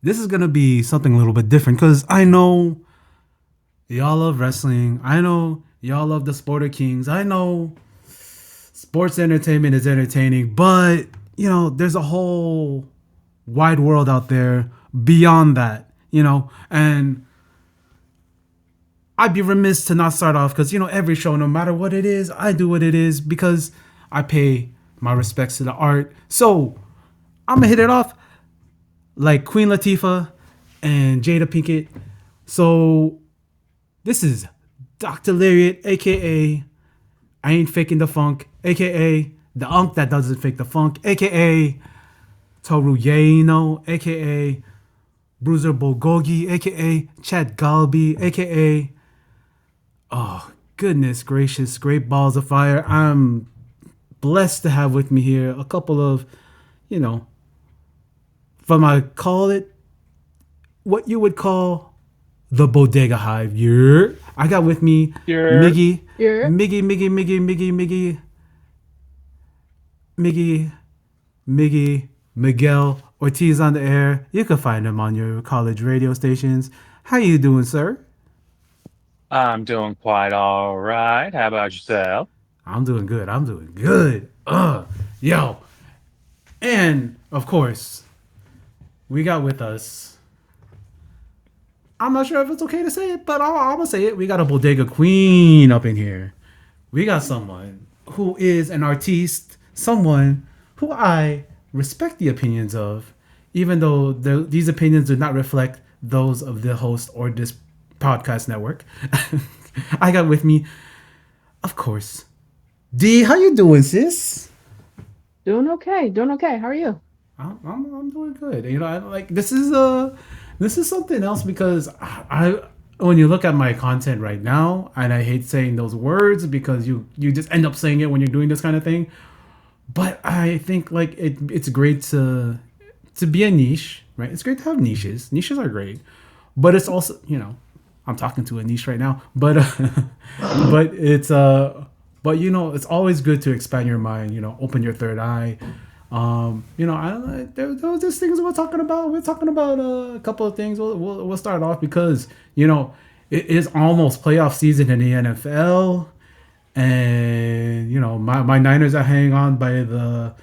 this is gonna be something a little bit different because I know y'all love wrestling. I know y'all love the Sport of Kings. I know sports entertainment is entertaining, but there's a whole wide world out there beyond that, and I'd be remiss to not start off because every show, no matter what it is, I do what it is because I pay my respects to the art. So I'm gonna hit it off like Queen Latifah and Jada Pinkett. So this is Dr. Lariat, aka I Ain't Faking the Funk, aka the Unk That Doesn't Fake the Funk, aka Toru Yaino, aka Bruiser Bulgogi, aka Chad Galbi, aka oh goodness gracious, great balls of fire. I'm blessed to have with me here a couple of, from I call it what you would call the Bodega Hive. Yeah. I got with me Yerrrr. Miggy, Miguel Ortiz on the air. You can find him on your college radio stations. How you doing, sir? I'm doing quite all right. How about yourself? I'm doing good. I'm doing good. Yo. And of course, we got with us. I'm not sure if it's okay to say it, but I'm gonna say it. We got a Bodega Queen up in here. We got someone who is an artiste, someone who I respect the opinions of, even though these opinions do not reflect those of the host or this podcast network. I got with me, of course, D. How you doing, sis? Doing okay. Doing okay. How are you? I'm doing good. This is something else because I when you look at my content right now, and I hate saying those words because you just end up saying it when you're doing this kind of thing. But I think like it's great to be a niche, right? It's great to have niches. Niches are great, but it's also I'm talking to a niche right now, but but it's always good to expand your mind. Open your third eye. I don't know. There was just things we're talking about. We're talking about a couple of things. We'll start off because it is almost playoff season in the NFL, and my Niners are hanging on by the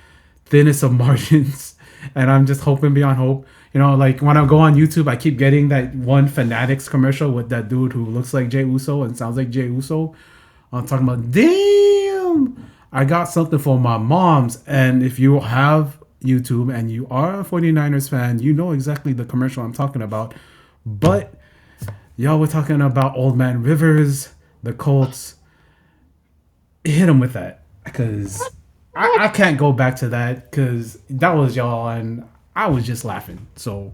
thinnest of margins, and I'm just hoping beyond hope. Like when I go on YouTube, I keep getting that one Fanatics commercial with that dude who looks like Jey Uso and sounds like Jey Uso. I'm talking about, damn, I got something for my moms. And if you have YouTube and you are a 49ers fan, you know exactly the commercial I'm talking about. But y'all were talking about Old Man Rivers, the Colts. Hit him with that because I can't go back to that because that was y'all and I was just laughing. So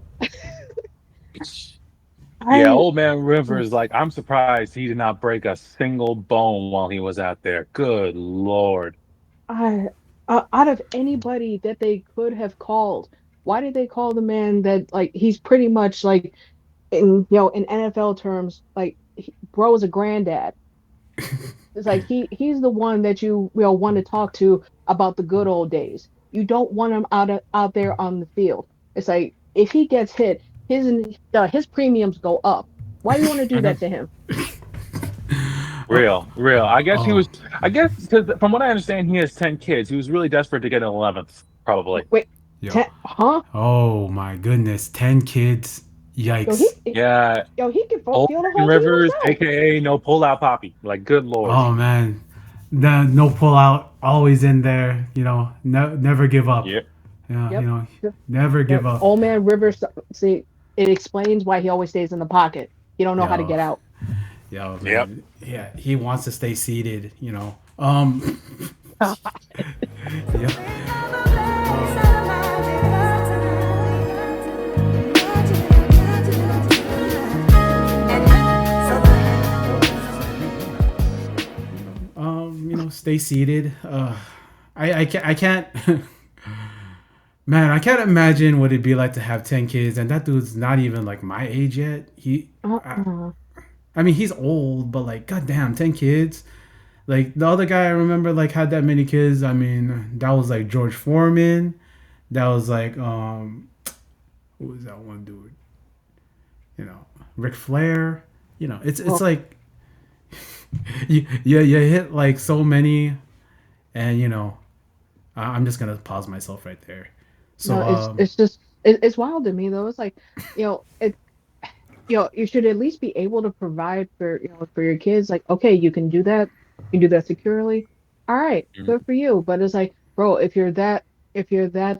Yeah, I old man Rivers, like, I'm surprised he did not break a single bone while he was out there. Good Lord. I out of anybody that they could have called, why did they call the man that like he's pretty much like in NFL terms like bro is a granddad. It's like he's the one that you want to talk to about the good old days. You don't want him out there on the field. It's like if he gets hit, his premiums go up. Why you want to do Mhm. that to him? Real, real. I guess he oh was, I guess, because from what I understand, he has 10 kids. He was really desperate to get an 11th, probably. Wait, yo huh? oh my goodness, 10 kids, Yo, he yikes. Yeah, yo, he can old field a man whole team Rivers, himself. aka no pull-out poppy. Like, good Lord. Oh man, the no pull out, always in there. Never give up. Yeah, Yeah, Yep. never give Yep. up. Old man Rivers. See, it explains why he always stays in the pocket. He don't know how to Yo, get out. yo, yep. man. Yeah, he wants to stay seated. Yeah. Stay seated. I can't. Man, I can't imagine what it'd be like to have 10 kids, and that dude's not even like my age yet. Uh-uh. I mean, he's old, but like, goddamn, 10 kids. Like the other guy I remember, like had that many kids. I mean, that was like George Foreman. That was like, who was that one dude? you know, Ric Flair. You know, it's Well, like you hit like so many, and you know, I'm just gonna pause myself right there. no, So it's just it's wild to me though. It's like, it you should at least be able to provide for for your kids. Like, okay, you can do that, you can do that securely. All right, Mhm. good for you. But it's like, bro, if you're that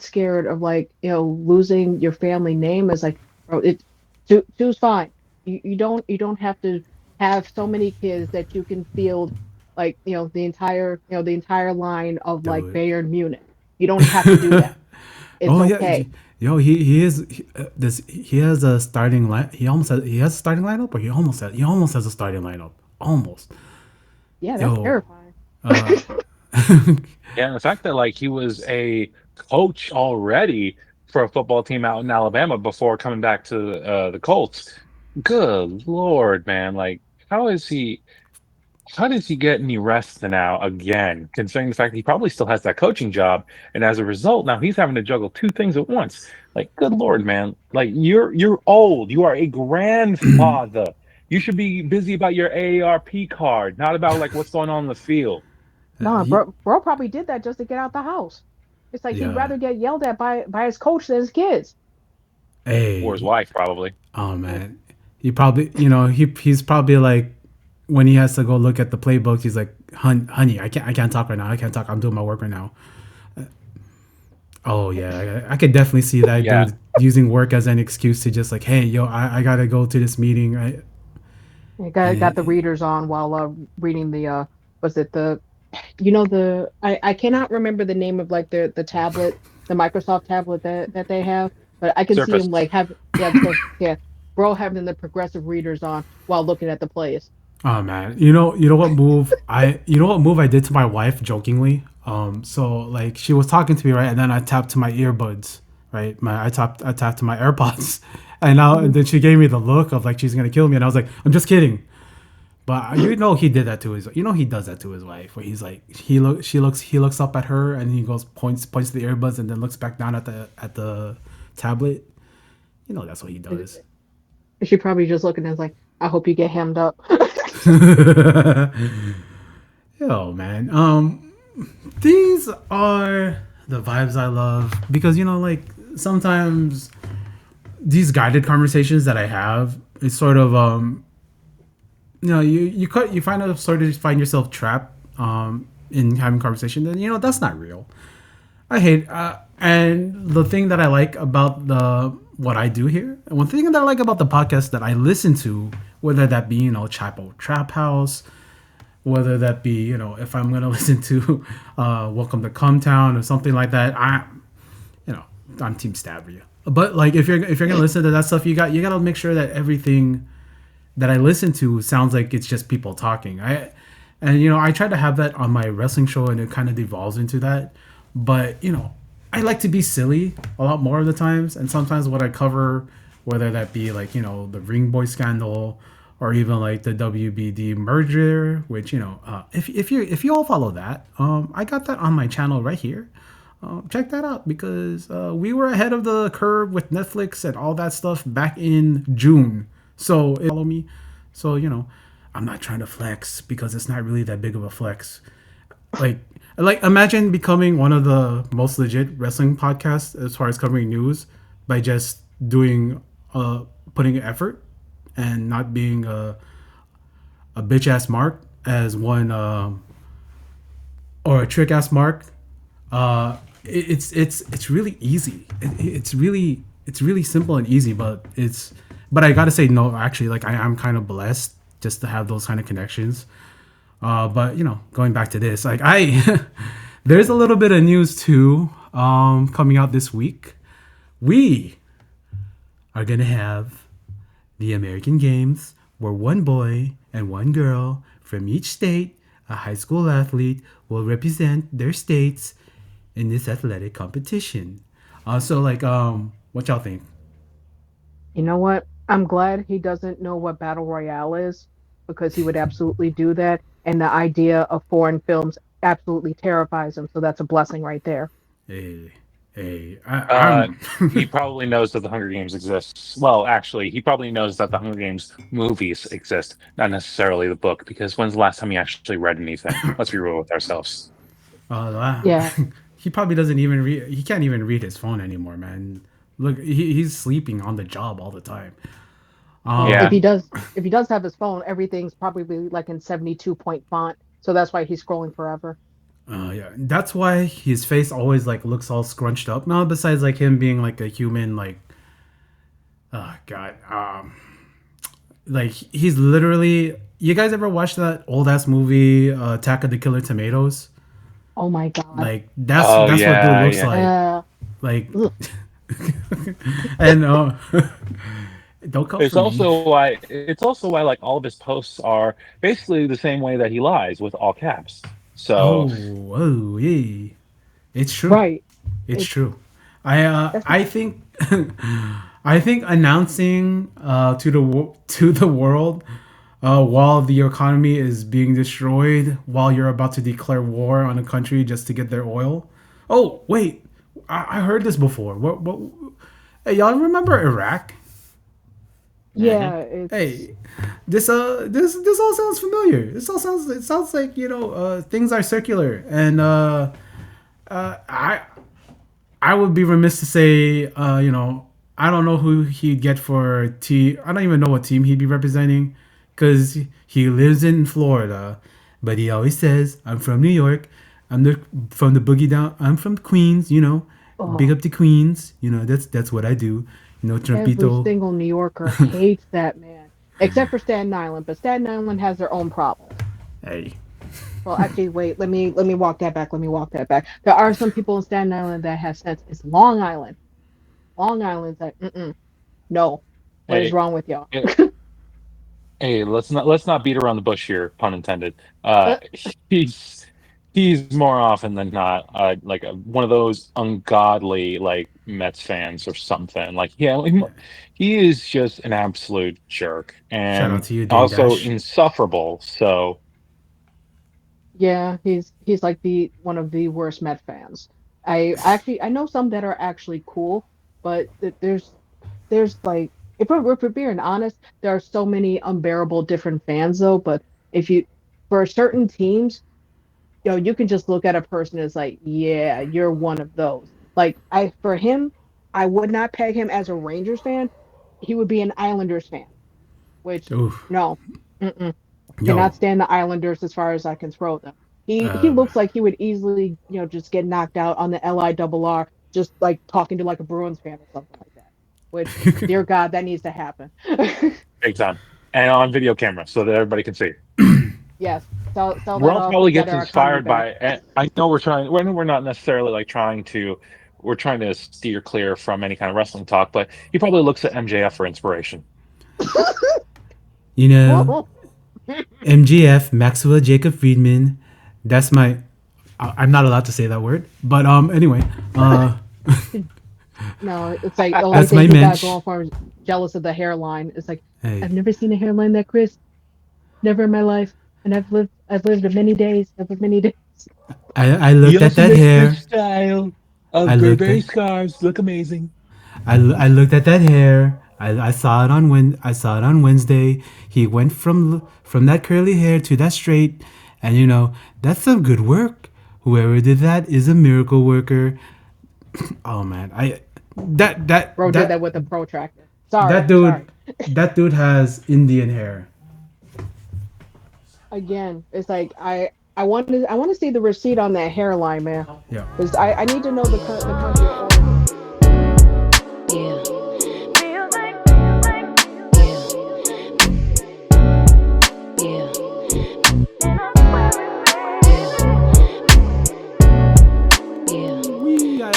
scared of like losing your family name, it's like, bro, two's fine. You don't have to have so many kids that you can field like the entire line of like dude. Bayern Munich. You don't have to do that. It's Oh yeah, okay. yo, he is this. He has a starting line. He has a starting lineup, or he almost has a starting lineup. Almost. Yeah, that's Yo, terrifying. uh, Yeah, and the fact that like he was a coach already for a football team out in Alabama before coming back to the Colts. Good Lord, man! Like, how is he? How does he get any rest now again? Considering the fact that he probably still has that coaching job, and as a result, now he's having to juggle two things at once. Like, good Lord, man! Like, you're old. You are a grandfather. You should be busy about your AARP card, not about like what's going on in the field No, he, bro probably did that just to get out the house. It's like he'd yeah. rather get yelled at by his coach than his kids. or his Hey, wife, probably. oh man, he probably, he's probably like when he has to go look at the playbook, he's like, honey, I can't talk right now. I can't talk. I'm doing my work right now. Oh yeah, I could definitely see that Yeah, dude using work as an excuse to just like, hey, yo, I gotta go to this meeting. He got the And readers on while reading the was it the you know the I cannot remember the name of like the tablet, the Microsoft tablet that they have, but I can see him Surface. like have yeah, the yeah, bro having the progressive readers on while looking at the plays. oh man, you know what move I did to my wife jokingly. So like she was talking to me right, and then I tapped to my earbuds, right? I tapped to my AirPods, and Mhm. then she gave me the look of like she's gonna kill me, and I was like, I'm just kidding. But he did that to his, he does that to his wife, where he's like, he looks up at her, and he goes points to the earbuds, and then looks back down at the tablet. You know that's what he does. She probably just looking at like, I hope you get hemmed up. Yo, man. These are the vibes I love because like sometimes these guided conversations that I have, it's sort of you find out sort of find yourself trapped in having conversation, and that's not real. I hate and the thing that I like about the what I do here, and one thing that I like about the podcast that I listen to, whether that be Chapo Trap House, whether that be if I'm gonna listen to Welcome to Come Town or something like that, you know I'm Team Stabria. But like if you're gonna listen to that stuff, you gotta make sure that everything that I listen to sounds like it's just people talking. I try to have that on my wrestling show, and it kind of devolves into that. But I like to be silly a lot more of the times, and sometimes what I cover, whether that be like the Ring Boy scandal, or even like the WBD merger, which if you all follow that, I got that on my channel right here. Check that out because we were ahead of the curve with Netflix and all that stuff back in June. So follow me. So I'm not trying to flex because it's not really that big of a flex. Like imagine becoming one of the most legit wrestling podcasts as far as covering news by just doing putting effort and not being a bitch ass mark as one or a trick ass mark. It's really easy. It's really simple and easy, but I gotta say no. Actually, like I'm kind of blessed just to have those kind of connections. But going back to this, like there's a little bit of news too coming out this week. We are gonna have the American Games, where one boy and one girl from each state, a high school athlete, will represent their states in this athletic competition. So like, what y'all think? You know what? I'm glad he doesn't know what battle royale is because he would absolutely do that. And the idea of foreign films absolutely terrifies him. So that's a blessing right there. Hey. Hey, Uh, I'm. he probably knows that the Hunger Games exists. Well, actually, he probably knows that the Hunger Games movies exist, not necessarily the book. Because when's the last time he actually read anything? Let's be real with ourselves. Wow. Yeah. He probably doesn't even read. He can't even read his phone anymore, man. Look, he's sleeping on the job all the time. Well, Yeah, if he does have his phone, everything's probably like in 72-point font. So that's why he's scrolling forever. Yeah, that's why his face always like looks all scrunched up. Now, besides like him being like a human, like, oh god, like he's literally. You guys ever watch that old ass movie, Attack of the Killer Tomatoes? Oh my God. Like that's oh that's what dude yeah, looks yeah. like. Uh, Like, ugh. and don't come for me. It's also why like all of his posts are basically the same way that he lies with all caps. So Oh, yeah. It's true. Right. It's It's true. that's I think I think announcing to the world while the economy is being destroyed, while you're about to declare war on a country just to get their oil. Oh wait, I heard this before. What? Hey, y'all remember Iraq? mhm. yeah, it's Hey, this all sounds familiar. This all sounds it sounds like things are circular, and I would be remiss to say, I don't know who he'd get for team. I don't even know what team he'd be representing, because he lives in Florida, but he always says, "I'm from New York. From the boogie down. I'm from Queens. Big oh, up to Queens. That's what I do. every Trumpito. single New Yorker hates that man, except for Staten Island. But Staten Island has their own problems. Hey, Well, actually, wait. Let me walk that back. Let me walk that back. There are some people in Staten Island that have sense. It's Long Island. Long Island's like, no. What is Hey, wrong with y'all? hey, hey, let's not beat around the bush here, pun intended. Uh, Uh, he's he's more often than not like one of those ungodly like Mets fans or something. Like yeah, he is just an absolute jerk shout out and to you, Dame also Dash. insufferable. So yeah, he's like the one of the worst Met fans. I know some that are actually cool, but there's like if we're being honest, there are so many unbearable different fans though. But if you for certain teams, you can just look at a person as like, yeah, you're one of those. Like for him, I would not peg him as a Rangers fan. He would be an Islanders fan, which Oof, no, mm-mm, yo, cannot stand the Islanders as far as I can throw them. He um, looks like he would easily, just get knocked out on the LIRR, just like talking to like a Bruins fan or something like that. Which, dear God, that needs to happen. big time and on video camera so that everybody can see. Yes, sell that World off. probably We get gets our economy inspired back. by. And I know we're not necessarily like trying to. We're trying to steer clear from any kind of wrestling talk, but he probably looks at MJF for inspiration. you know, MGF, Maxwell Jacob Friedman. That's my. I'm not allowed to say that word, but anyway, No, it's like the only that's thing my he got mensch. going for him is jealous of the hairline. It's like I've Hey, never seen a hairline that crisp, never in my life, and I've lived many days, I've lived many days. I He looked at also that makes good hair. style I of looked Burberry at scarves. Look amazing. I looked at that hair. I saw it on I saw it on Wednesday. He went from that curly hair to that straight, and that's some good work. Whoever did that is a miracle worker. Oh man, I that that Bro did that that with a protractor. that Sorry, dude sorry. that dude has Indian hair. Again, it's like I want to see the receipt on that hairline, man, Yeah. because I need to know the country of origin.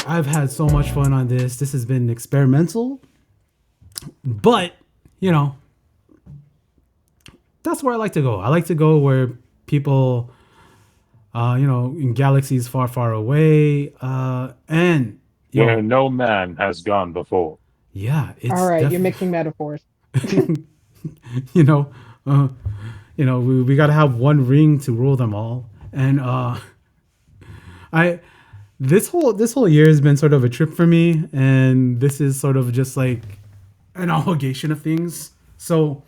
I've had so much fun on this. This has been experimental, but you know that's where I like to go. I like to go where people, in galaxies far, far away, and Where yo, no man has gone before. yeah, All it's right, you're definitely, mixing metaphors. you know, uh, we got to have one ring to rule them all, and I this whole year has been sort of a trip for me, and this is sort of just like an obligation of things. So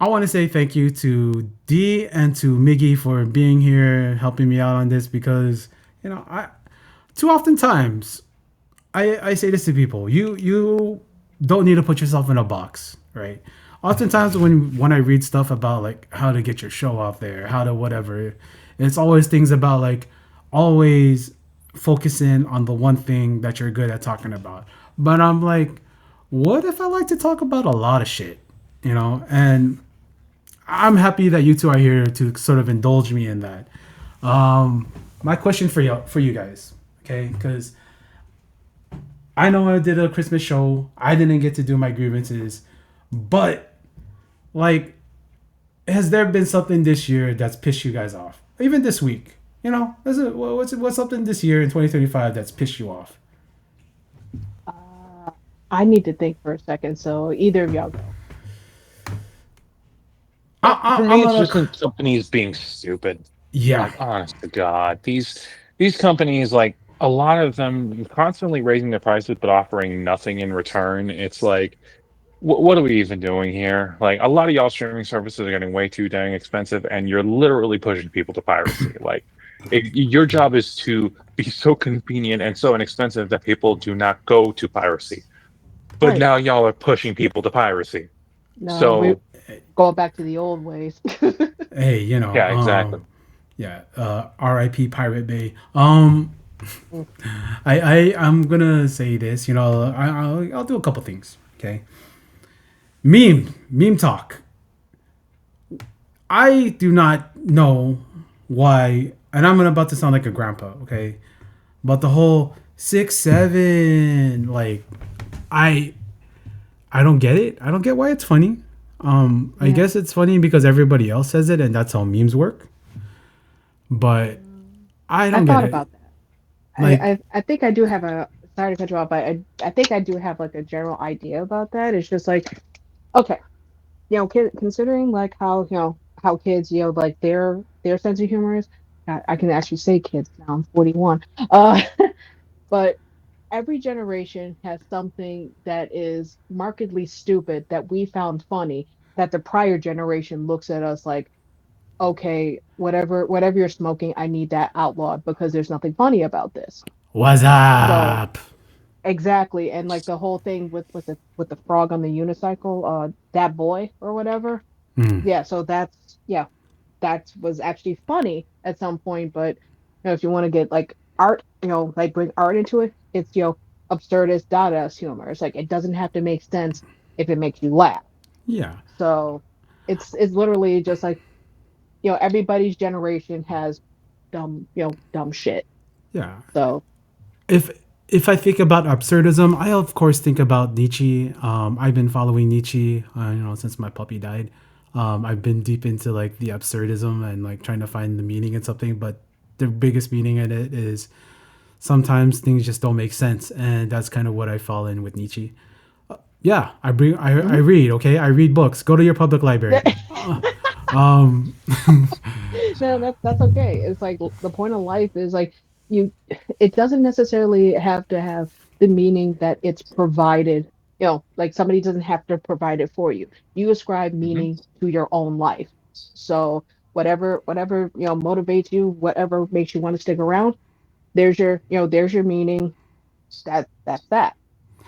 I want to say thank you to D and to Miggy for being here, helping me out on this because I too often times I say this to people. You don't need to put yourself in a box, right? Oftentimes when I read stuff about like how to get your show out there, how to whatever, it's always things about like always focusing on the one thing that you're good at talking about. But I'm like, what if I like to talk about a lot of shit, And I'm happy that you two are here to sort of indulge me in that. My question for you guys, okay? Because I know I did a Christmas show. I didn't get to do my grievances, but like, has there been something this year that's pissed you guys off? Even this week, what's something this year in 2025 that's pissed you off? I need to think for a second. So either of y'all go. For I'm me, it's just gonna, in companies being stupid. yeah, Like, honest to God, these companies, like a lot of them, constantly raising their prices but offering nothing in return. It's like, what are we even doing here? Like, a lot of y'all streaming services are getting way too dang expensive, and you're literally pushing people to piracy. Like, your job is to be so convenient and so inexpensive that people do not go to piracy. But Right. now y'all are pushing people to piracy. No, we're So, going back to the old ways. hey, yeah, exactly. yeah, R.I.P. Pirate Bay. I'm gonna say this. I'll do a couple things. Okay, meme talk. I do not know why, and I'm about to sound like a grandpa. Okay, but the whole 6'7", like I I don't get it. I don't get why it's funny. I Yeah. guess it's funny because everybody else says it, and that's how memes work. But I I don't get thought it. about that. Like, I think I do have a sorry to cut you off, but I think I do have like a general idea about that. It's just like, okay, considering like how how kids like their sense of humor is. I can actually say kids now. I'm 41. But every generation has something that is markedly stupid that we found funny that the prior generation looks at us like, okay, whatever you're smoking, I need that outlawed because there's nothing funny about this. what's So up? exactly, and like the whole thing with the frog on the unicycle, that boy or whatever. Hmm. Yeah, so that was actually funny at some point, but if you want to get like art, like bring art into it, it's absurdist Dadaist humor. It's like it doesn't have to make sense if it makes you laugh. Yeah, So it's literally just like everybody's generation has dumb shit. yeah. So If if I think about absurdism, I of course think about Nietzsche. I've been following Nietzsche, since my puppy died. I've been deep into like the absurdism and like trying to find the meaning in something, but the biggest meaning in it is sometimes things just don't make sense, and that's kind of what I fall in with Nietzsche. Yeah, I mhm. read. Okay, I read books. Go to your public library. Um, No, that's okay. It's like the point of life is like you it doesn't necessarily have to have the meaning that it's provided. Like somebody doesn't have to provide it for you. You ascribe Hmm. meaning to your own life. So whatever, motivates you, whatever makes you want to stick around, there's your meaning. That's that.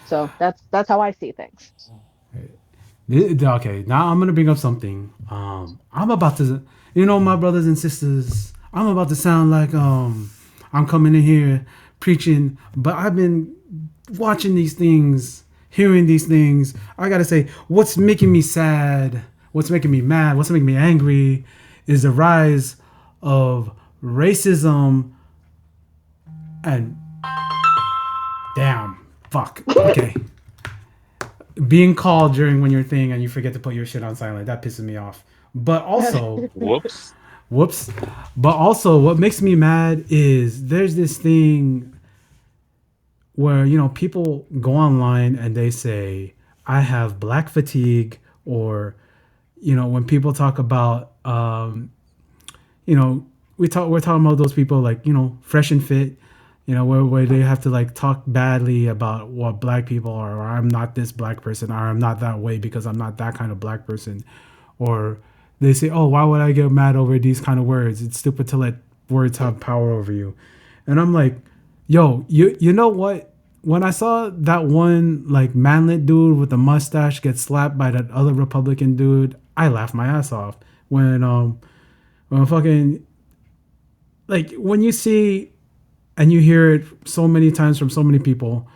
So that's how I see things. okay, now I'm gonna bring up something. I'm about to, my brothers and sisters. I'm about to sound like I'm coming in here preaching, but I've been watching these things, hearing these things. I gotta say, what's making me sad, what's making me mad, what's making me angry, is the rise of racism and damn, fuck. Okay, being called during when you're thing and you forget to put your shit on silent, that pisses me off. But also, Whoops. whoops. But also, what makes me mad is there's this thing where people go online and they say I have black fatigue, or when people talk about you know we're talking about those people like, fresh and fit, where they have to like talk badly about what black people are, or I'm not this black person, or I'm not that way because I'm not that kind of black person, or they say, oh, why would I get mad over these kind of words? It's stupid to let words have power over you. And I'm like, yo, you know what? When I saw that one like manlet dude with the mustache get slapped by that other Republican dude, I laughed my ass off. When fucking, like, when you see and you hear it so many times from so many people,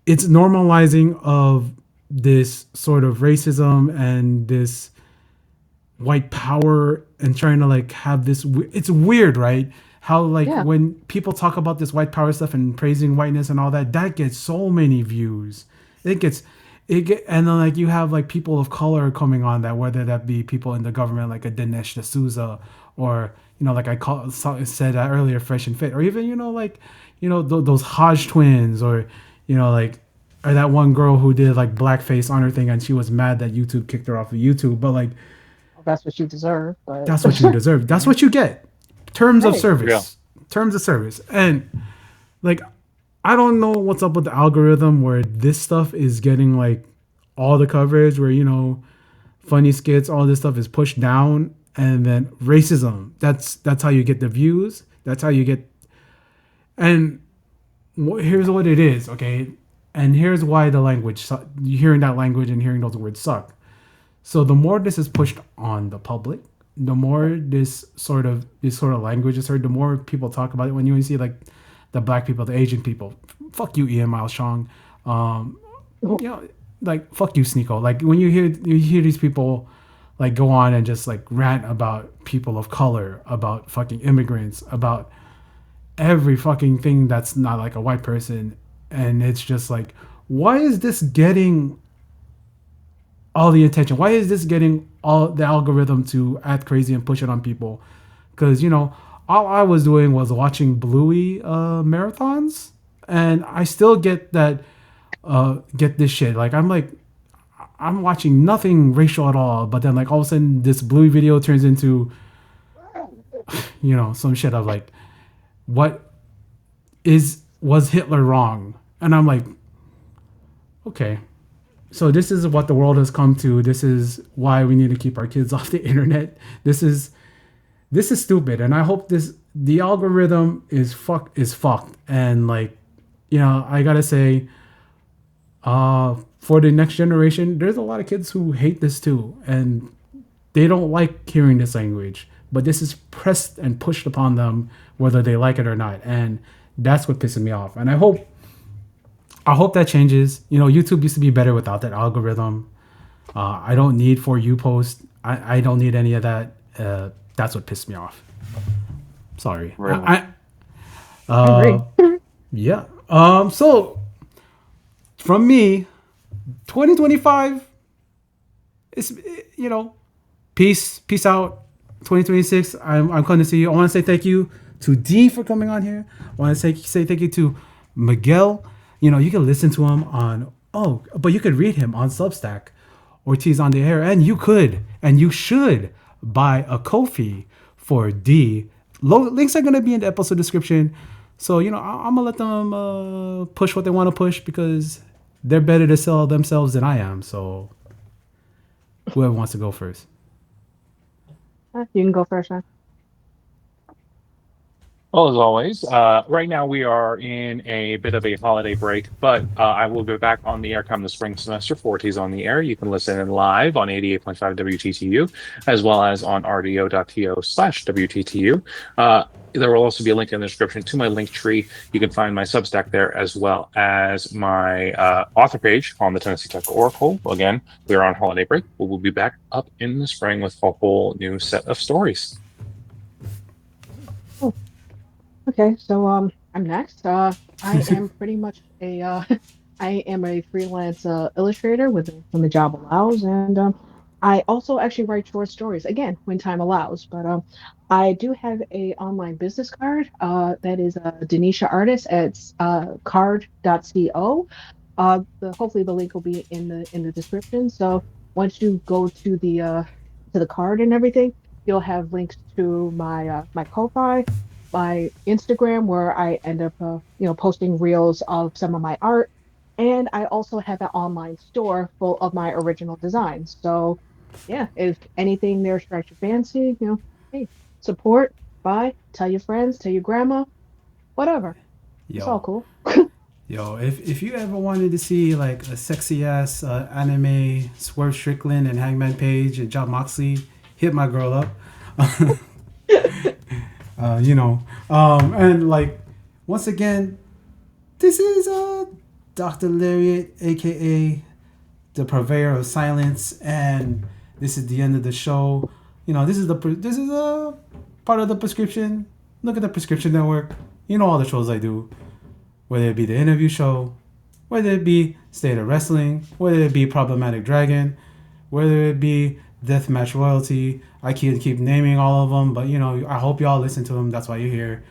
it's normalizing of this sort of racism and this white power, and trying to like have this it's weird, right? How like Yeah, when people talk about this white power stuff and praising whiteness and all that, that gets so many views. it gets and then like you have like people of color coming on that, whether that be people in the government like a Dinesh D'Souza, or like said that earlier, fresh and fit, or even like those Hodge twins, or like, or that one girl who did like blackface on her thing and she was mad that YouTube kicked her off of YouTube, but like, that's what you deserve. But that's what you deserve. That's what you get. Terms of hey, Yeah. service. Terms of service. And like, I don't know what's up with the algorithm where this stuff is getting like all the coverage, where funny skits, all this stuff is pushed down, and then racism. That's how you get the views. That's how you get. And here's what it is, okay? And here's why the language, hearing that language and hearing those words suck. So the more this is pushed on the public, the more this sort of language is heard, the more people talk about it. When you see like the black people, the Asian people, fuck you, Ian Miles Chong, um, like fuck you, Sneeko. Like when you hear these people like go on and just like rant about people of color, about fucking immigrants, about every fucking thing that's not like a white person, and it's just like, why is this getting all the attention? Why is this getting all the algorithm to act crazy and push it on people? Because all I was doing was watching Bluey marathons, and I still get this shit. Like I'm watching nothing racial at all, but then like all of a sudden this Bluey video turns into some shit of like, what was Hitler wrong? And I'm like, okay. So this is what the world has come to. This is why we need to keep our kids off the internet. This is stupid, and I hope the algorithm is fucked. And like, I gotta say, for the next generation, there's a lot of kids who hate this too, and they don't like hearing this language. But this is pressed and pushed upon them, whether they like it or not, and that's what pisses me off. And I hope that changes. YouTube used to be better without that algorithm. I don't need For You post. I don't need any of that. That's what pissed me off. Sorry. Really. I agree. Yeah. So from me, 2025 is, peace out. 2026. I'm coming to see you. I want to say thank you to D for coming on here. I want to say thank you to Miguel. You can listen to him but you could read him on Substack, OrtizontheAir, and you should buy a Ko-fi for D. Links are gonna be in the episode description. So I'm gonna let them push what they want to push, because they're better to sell themselves than I am. So whoever wants to go first. You can go first, man. Well, as always, right now we are in a bit of a holiday break, but I will be back on the air come the spring semester for Ortiz on the Air. You can listen in live on 88.5 WTTU, as well as on rdo.to/WTTU. There will also be a link in the description to my link tree. You can find my Substack there, as well as my author page on the Tennessee Tech Oracle. Again, we are on holiday break, but we'll be back up in the spring with a whole new set of stories. Okay, so I'm next. I am pretty much I am a freelance illustrator when the job allows, and I also actually write short stories again when time allows. But I do have a online business card that is Denisha Artist at card.co. Hopefully the link will be in the description. So once you go to the card and everything, you'll have links to my Ko-fi, my Instagram, where I end up posting reels of some of my art, and I also have an online store full of my original designs. So yeah, if anything there strikes your fancy, hey, support, buy, tell your friends, tell your grandma, whatever. It's all Yo, cool. yo, if you ever wanted to see like a sexy ass anime Swerve Strickland and Hangman Page and John Moxley, hit my girl up. You know, and like once again, this is Dr. Lariat, aka the purveyor of silence, and this is the end of the show. You know, this is a part of the prescription. Look at the prescription network. You know all the shows I do, whether it be the interview show, whether it be State of Wrestling, whether it be Problematic Dragon, whether it be Deathmatch Royalty. I can keep naming all of them, but you know, I hope y'all listen to them. That's why you're here.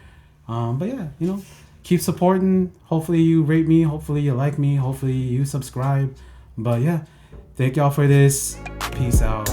But yeah, you know, keep supporting. Hopefully you rate me. Hopefully you like me. Hopefully you subscribe. But yeah, thank y'all for this. Peace out.